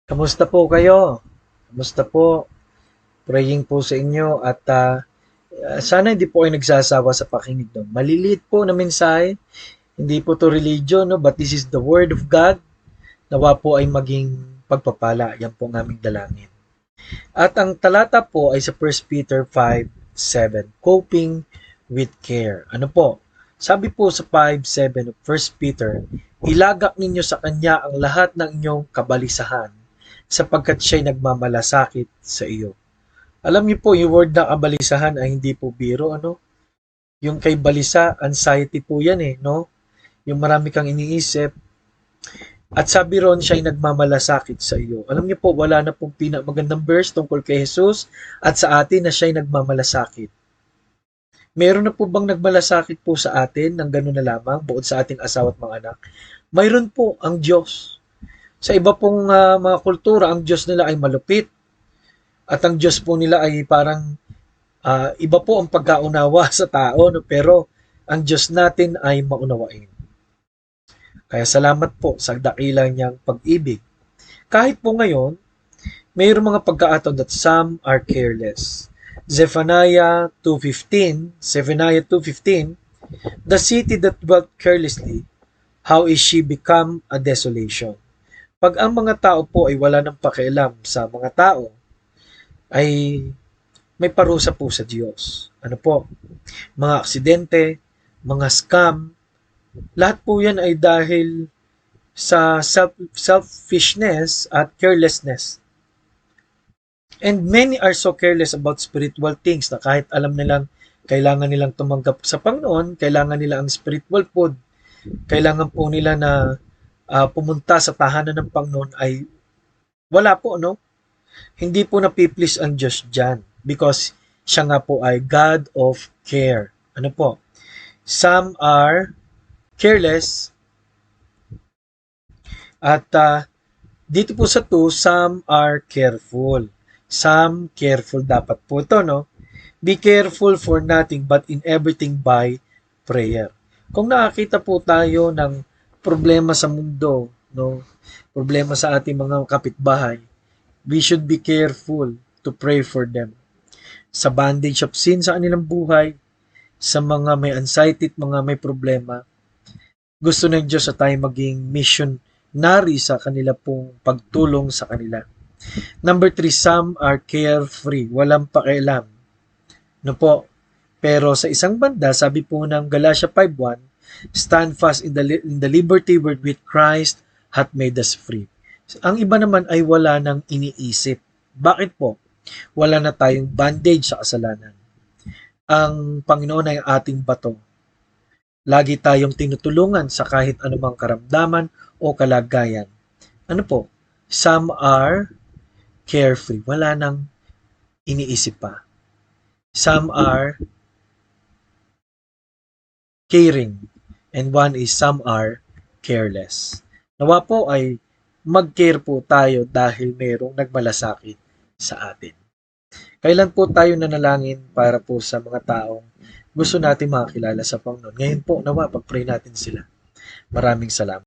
Kamusta po kayo? Kamusta po? Praying po sa inyo at sana hindi po kayo nagsasawa sa pakinig doon. Maliliit po na mensahe, hindi po to religion, no? But this is the Word of God. Nawa po ay maging pagpapala. Yan po ang aming dalangin. At ang talata po ay sa 1 Peter 5:7, Coping with Care. Ano po? Sabi po sa 5:7 of 1 Peter, ilagak ninyo sa Kanya ang lahat ng inyong kabalisahan sapagkat siya'y nagmamalasakit sa iyo. Alam niyo po, yung word na kabalisahan ay hindi po biro, ano? Yung kay balisa, anxiety po yan eh, no? Yung marami kang iniisip. At sabi ron, siya'y nagmamalasakit sa iyo. Alam niyo po, wala na pong pinamagandang verse tungkol kay Jesus at sa atin na siya'y nagmamalasakit. Meron na po bang nagmalasakit po sa atin ng gano'n na lamang, bukod sa ating asawa at mga anak? Mayroon po ang Diyos. Sa iba pong mga kultura, ang Diyos nila ay malupit. At ang Diyos po nila ay parang iba po ang pagkaunawa sa tao, no? Pero ang Diyos natin ay maunawain. Kaya salamat po sa dakilang niyang pag-ibig. Kahit po ngayon, mayroong mga pagkakataon that some are careless. Zephaniah 2:15, the city that dwelt carelessly, how is she become a desolation? Pag ang mga tao po ay wala ng pakialam sa mga tao, ay may parusa po sa Diyos. Ano po? Mga aksidente, mga scam, lahat po yan ay dahil sa selfishness at carelessness. And many are so careless about spiritual things na kahit alam nilang kailangan nilang tumanggap sa Panginoon, kailangan nila ang spiritual food, kailangan po nila na pumunta sa tahanan ng Panginoon ay wala po, no? Hindi po napiplease ang Diyos dyan because siya nga po ay God of care. Ano po? Some are careless at dito po sa 2, some are careful. Some careful dapat po ito, no? Be careful for nothing but in everything by prayer. Kung nakakita po tayo ng problema sa mundo, no? Problema sa ating mga kapitbahay, we should be careful to pray for them. Sa bandage of sin sa kanilang buhay, sa mga may anxiety at mga may problema, gusto ng Diyos na tayo maging missionary sa kanila pong pagtulong sa kanila. Number 3, some are carefree, walang pakialam. No po? Pero sa isang banda, sabi po ng Galatia 5:1, stand fast in the liberty wherewith Christ hath made us free. Ang iba naman ay wala nang iniisip. Bakit po? Wala na tayong bandage sa kasalanan. Ang Panginoon ay ating bato. Lagi tayong tinutulungan sa kahit anumang karamdaman o kalagayan. Ano po? Some are carefree. Wala nang iniisip pa. Some are caring. And one is some are careless. Nawa po ay mag-care po tayo dahil mayroong nagmalasakit sa atin. Kailan po tayo nanalangin para po sa mga taong gusto natin makakilala sa Panginoon? Ngayon po, nawa, pag-pray natin sila. Maraming salamat.